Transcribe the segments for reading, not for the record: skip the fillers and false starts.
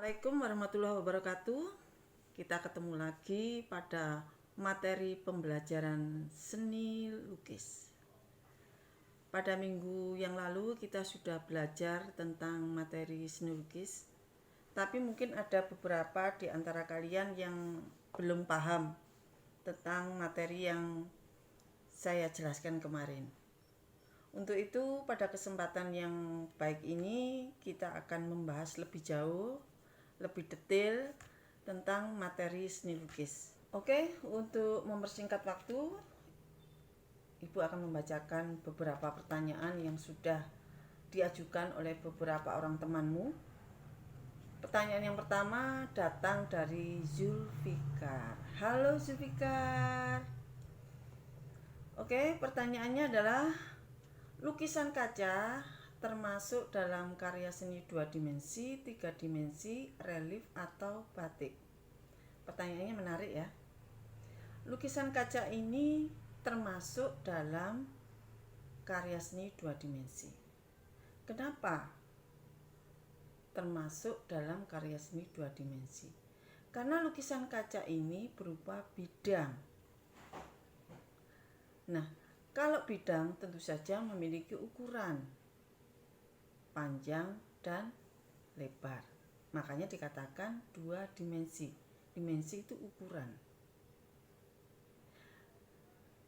Assalamualaikum warahmatullahi wabarakatuh. Kita ketemu lagi pada materi pembelajaran seni lukis. Pada minggu yang lalu kita sudah belajar tentang materi seni lukis, tapi mungkin ada beberapa di antara kalian yang belum paham tentang materi yang saya jelaskan kemarin. Untuk itu, pada kesempatan yang baik ini kita akan membahas lebih jauh, lebih detail tentang materi seni lukis. Oke, untuk mempersingkat waktu, Ibu akan membacakan beberapa pertanyaan yang sudah diajukan oleh beberapa orang temanmu. Pertanyaan yang pertama datang dari Zulfikar. Halo Zulfikar. Oke, pertanyaannya adalah lukisan kaca termasuk dalam karya seni 2 dimensi, 3 dimensi, relief atau batik? Pertanyaannya menarik ya. Lukisan kaca ini termasuk dalam karya seni 2 dimensi. Kenapa termasuk dalam karya seni 2 dimensi? Karena lukisan kaca ini berupa bidang. Nah, kalau bidang tentu saja memiliki ukuran panjang dan lebar. Makanya dikatakan 2 dimensi. Dimensi itu ukuran.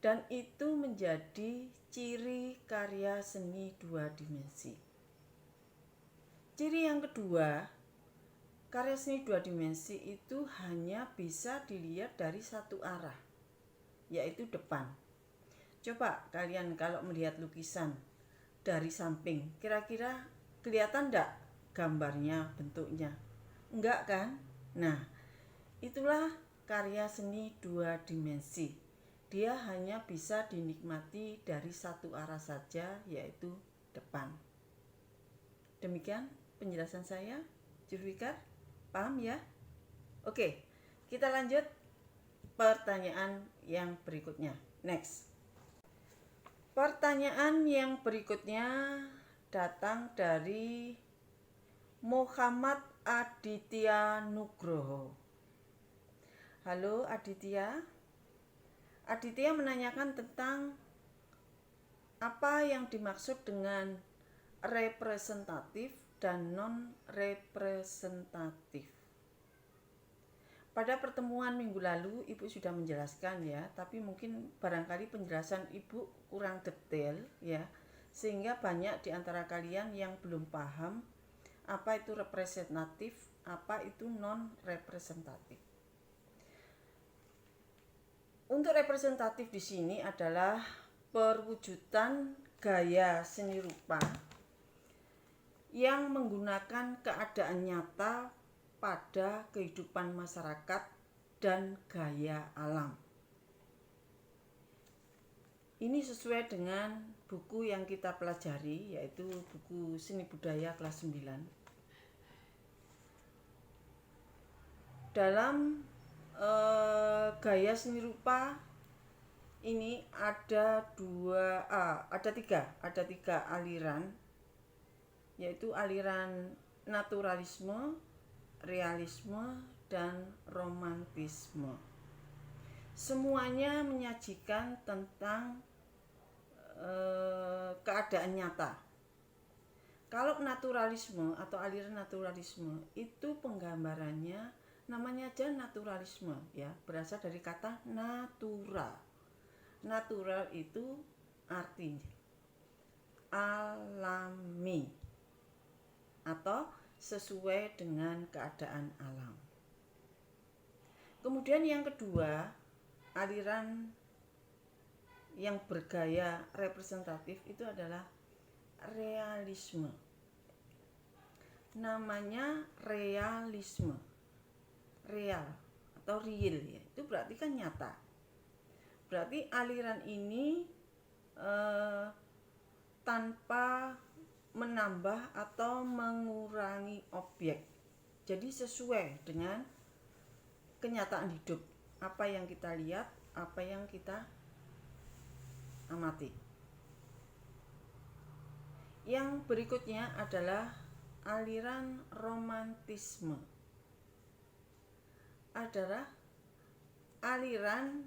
Dan itu menjadi ciri karya seni 2 dimensi. Ciri yang kedua, karya seni 2 dimensi itu hanya bisa dilihat dari satu arah, yaitu depan. Coba kalian kalau melihat lukisan dari samping, kira-kira kelihatan enggak gambarnya, bentuknya? Enggak kan? Nah, itulah karya seni 2 dimensi. Dia hanya bisa dinikmati dari satu arah saja, yaitu depan. Demikian penjelasan saya, Zulfikar. Paham ya? Oke, kita lanjut pertanyaan yang berikutnya. Next. Pertanyaan yang berikutnya datang dari Muhammad Aditya Nugroho. Halo Aditya. Aditya menanyakan tentang apa yang dimaksud dengan representatif dan non-representatif. Pada pertemuan minggu lalu Ibu sudah menjelaskan ya, tapi mungkin barangkali penjelasan Ibu kurang detail ya, sehingga banyak di antara kalian yang belum paham apa itu representatif, apa itu non-representatif. Untuk representatif di sini adalah perwujudan gaya seni rupa yang menggunakan keadaan nyata pada kehidupan masyarakat dan gaya alam. Ini sesuai dengan buku yang kita pelajari, yaitu buku Seni Budaya kelas 9. Dalam gaya seni rupa ini ada tiga aliran, yaitu aliran naturalisme, realisme, dan romantisme. Semuanya menyajikan tentang keadaan nyata. Kalau naturalisme atau aliran naturalisme itu penggambarannya namanya aja naturalisme ya, berasal dari kata natural. Natural itu artinya alami atau sesuai dengan keadaan alam. Kemudian yang kedua, aliran yang bergaya representatif itu adalah realisme. Namanya realisme. Real atau real ya, itu berarti kan nyata. Berarti aliran ini tanpa menambah atau mengurangi objek. Jadi sesuai dengan kenyataan hidup, apa yang kita lihat, apa yang kita amati. Yang berikutnya adalah aliran romantisme. adalah aliran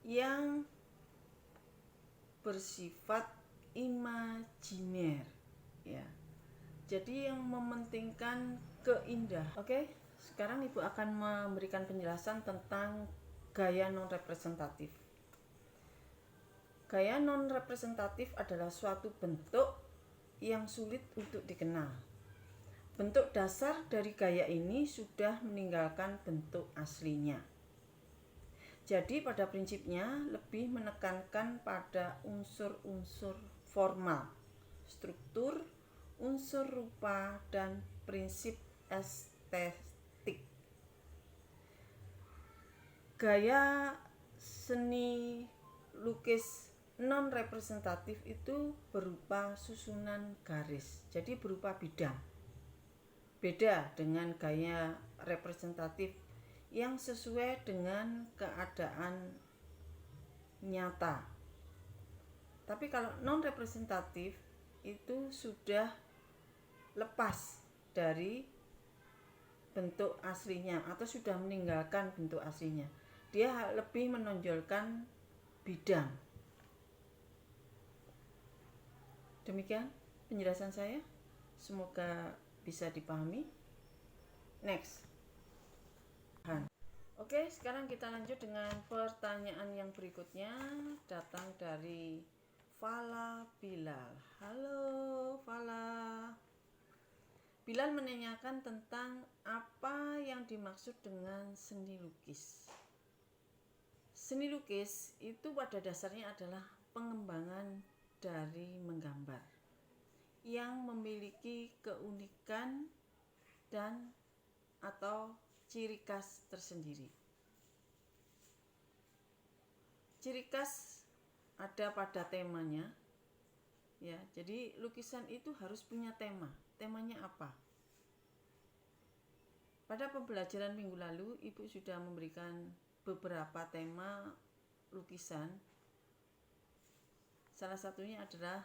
yang bersifat imajiner, ya. Jadi yang mementingkan keindahan. Oke, sekarang Ibu akan memberikan penjelasan tentang gaya non-representatif. Gaya non-representatif adalah suatu bentuk yang sulit untuk dikenal. Bentuk dasar dari gaya ini sudah meninggalkan bentuk aslinya. Jadi pada prinsipnya lebih menekankan pada unsur-unsur formal, struktur, unsur rupa, dan prinsip estetik. Gaya seni lukis non-representatif itu berupa susunan garis, jadi berupa bidang. Beda dengan gaya representatif yang sesuai dengan keadaan nyata. Tapi kalau non-representatif itu sudah lepas dari bentuk aslinya atau sudah meninggalkan bentuk aslinya. Dia lebih menonjolkan bidang. Demikian penjelasan saya. Semoga bisa dipahami. Next. Oke, sekarang kita lanjut dengan pertanyaan yang berikutnya, datang dari Fala Bilal. Halo Fala. Bilal menanyakan tentang apa yang dimaksud dengan seni lukis. Seni lukis itu pada dasarnya adalah pengembangan dari menggambar yang memiliki keunikan dan atau ciri khas tersendiri. Ciri khas ada pada temanya, ya. Jadi lukisan itu harus punya tema. Temanya apa? Pada pembelajaran minggu lalu, Ibu sudah memberikan beberapa tema lukisan. Salah satunya adalah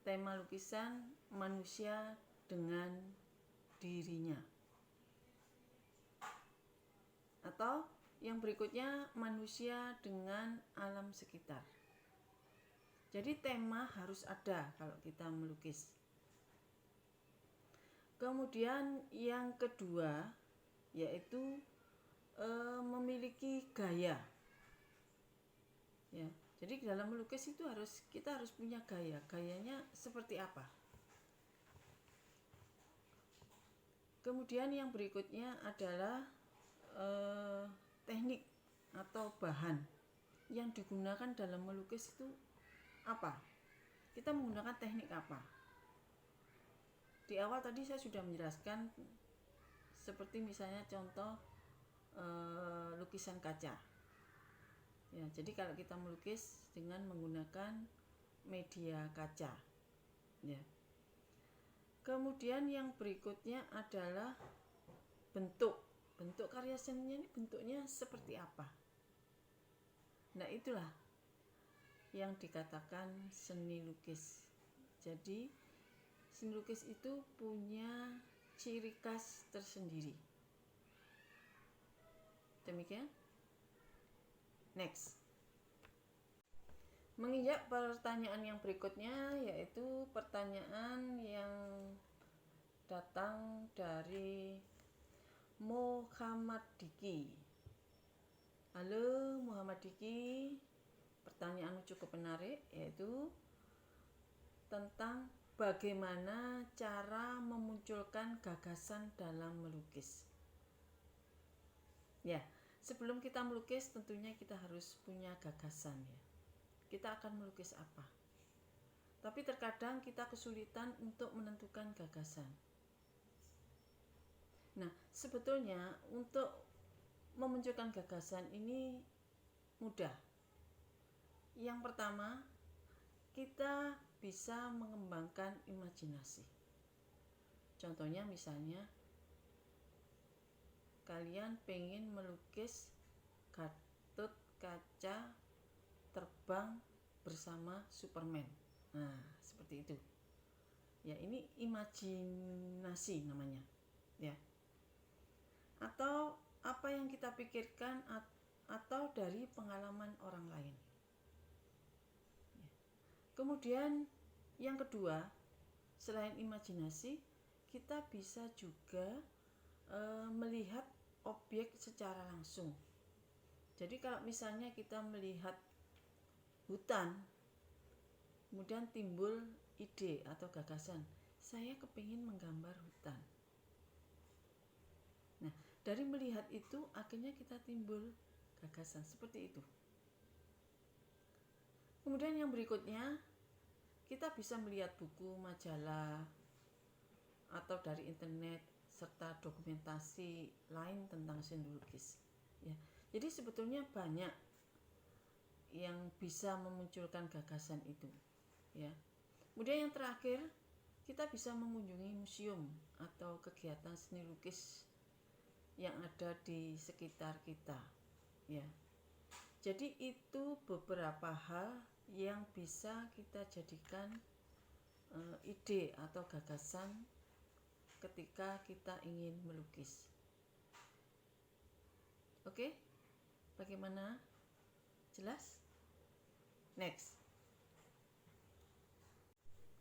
tema lukisan manusia dengan dirinya. Atau yang berikutnya manusia dengan alam sekitar. Jadi tema harus ada kalau kita melukis. Kemudian yang kedua yaitu memiliki gaya. Ya, jadi dalam melukis itu kita harus punya gaya. Gayanya seperti apa? Kemudian yang berikutnya adalah teknik atau bahan yang digunakan dalam melukis itu apa? Kita menggunakan teknik apa? Di awal tadi saya sudah menjelaskan seperti misalnya contoh lukisan kaca. Ya, jadi kalau kita melukis dengan menggunakan media kaca. Ya. Kemudian yang berikutnya adalah bentuk. Bentuk karya seninya ini bentuknya seperti apa? Nah, itulah yang dikatakan seni lukis. Jadi, seni lukis itu punya ciri khas tersendiri. Demikian. Next. Menginjak pertanyaan yang berikutnya, yaitu pertanyaan yang datang dari Muhammad Diki. Halo Muhammad Diki, pertanyaanmu cukup menarik, yaitu tentang bagaimana cara memunculkan gagasan dalam melukis. Ya, sebelum kita melukis tentunya kita harus punya gagasan, ya. Kita akan melukis apa? Tapi terkadang kita kesulitan untuk menentukan gagasan. Nah, sebetulnya untuk memunculkan gagasan ini mudah. Yang pertama, kita bisa mengembangkan imajinasi. Contohnya misalnya, kalian pengen melukis Gatot Kaca terbang bersama Superman. Nah, seperti itu. Ya, ini imajinasi namanya. Ya. Atau apa yang kita pikirkan atau dari pengalaman orang lain. Kemudian yang kedua, selain imajinasi, kita bisa juga melihat objek secara langsung. Jadi kalau misalnya kita melihat hutan, kemudian timbul ide atau gagasan, saya kepingin menggambar hutan. Nah, dari melihat itu akhirnya kita timbul gagasan seperti itu. Kemudian yang berikutnya, kita bisa melihat buku, majalah, atau dari internet, serta dokumentasi lain tentang seni lukis. Ya, jadi sebetulnya banyak yang bisa memunculkan gagasan itu. Ya. Kemudian yang terakhir, kita bisa mengunjungi museum atau kegiatan seni lukis yang ada di sekitar kita. Ya. Jadi itu beberapa hal yang bisa kita jadikan ide atau gagasan ketika kita ingin melukis. Oke? Bagaimana? Jelas? Next.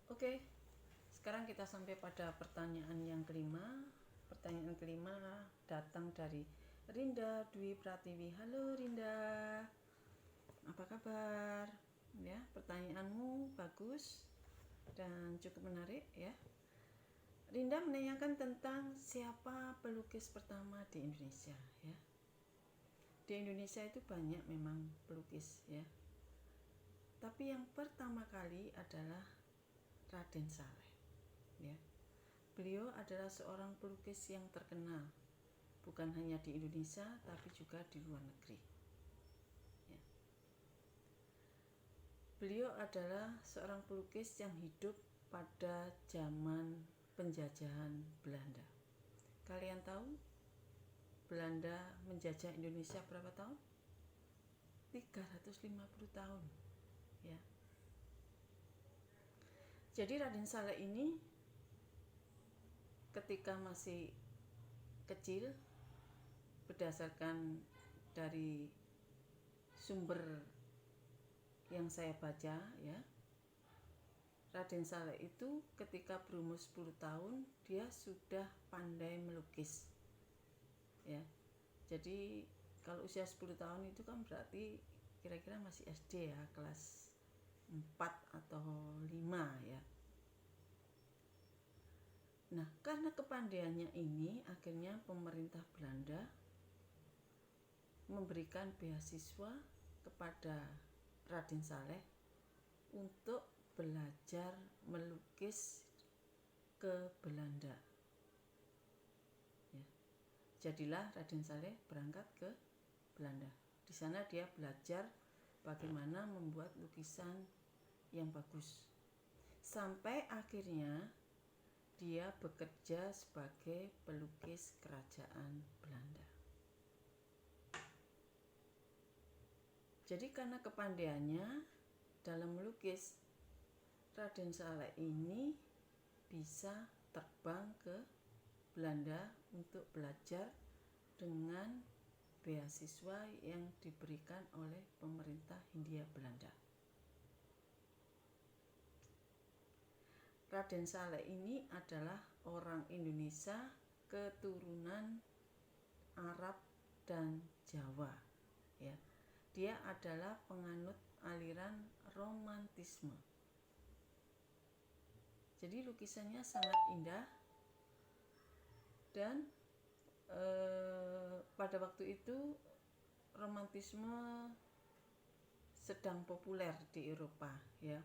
Oke. Sekarang kita sampai pada pertanyaan yang kelima. Pertanyaan kelima datang dari Rinda Dwi Pratiwi. Halo Rinda. Apa kabar? Ya, pertanyaanmu bagus dan cukup menarik ya. Rinda menanyakan tentang siapa pelukis pertama di Indonesia ya. Di Indonesia itu banyak memang pelukis ya. Tapi yang pertama kali adalah Raden Saleh ya. Beliau adalah seorang pelukis yang terkenal bukan hanya di Indonesia tapi juga di luar negeri. Ya. Beliau adalah seorang pelukis yang hidup pada zaman penjajahan Belanda. Kalian tahu Belanda menjajah Indonesia berapa tahun? 350 tahun. Ya. Jadi Raden Saleh ini ketika masih kecil, berdasarkan dari sumber yang saya baca ya, Raden Saleh itu ketika berumur 10 tahun dia sudah pandai melukis ya. Jadi kalau usia 10 tahun itu kan berarti kira-kira masih SD ya, kelas 4 atau 5 ya. Nah, karena kepandaiannya ini akhirnya pemerintah Belanda memberikan beasiswa kepada Raden Saleh untuk belajar melukis ke Belanda. Ya. Jadilah Raden Saleh berangkat ke Belanda. Di sana dia belajar bagaimana membuat lukisan yang bagus. Sampai akhirnya dia bekerja sebagai pelukis kerajaan Belanda. Jadi karena kepandaiannya dalam melukis, Raden Saleh ini bisa terbang ke Belanda untuk belajar dengan beasiswa yang diberikan oleh pemerintah Hindia Belanda. Raden Saleh ini adalah orang Indonesia keturunan Arab dan Jawa ya. Dia adalah penganut aliran romantisme. Jadi lukisannya sangat indah dan pada waktu itu romantisme sedang populer di Eropa ya.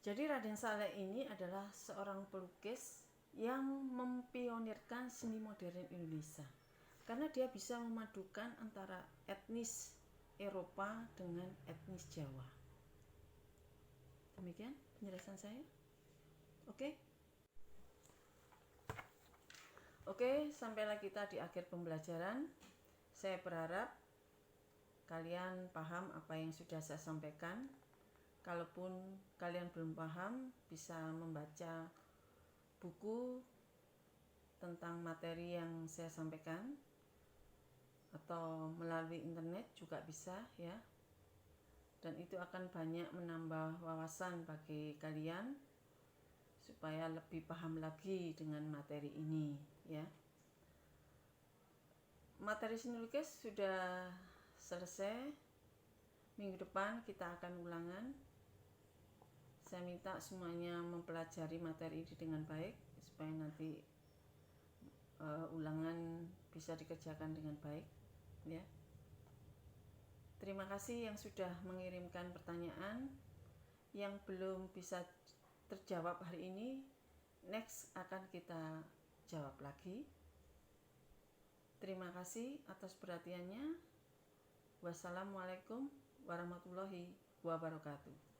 Jadi Raden Saleh ini adalah seorang pelukis yang mempionirkan seni modern Indonesia karena dia bisa memadukan antara etnis Eropa dengan etnis Jawa. Demikian penjelasan saya. Oke, sampailah kita di akhir pembelajaran. Saya berharap kalian paham apa yang sudah saya sampaikan. Kalaupun kalian belum paham, bisa membaca buku tentang materi yang saya sampaikan. atau melalui internet juga bisa ya. Dan itu akan banyak menambah wawasan bagi kalian supaya lebih paham lagi dengan materi ini ya. Materi seni lukis sudah selesai. Minggu depan kita akan ulangan. Saya minta semuanya mempelajari materi ini dengan baik supaya nanti ulangan bisa dikerjakan dengan baik ya. Terima kasih yang sudah mengirimkan pertanyaan. Yang belum bisa terjawab hari ini, next akan kita jawab lagi. Terima kasih atas perhatiannya. Wassalamualaikum warahmatullahi wabarakatuh.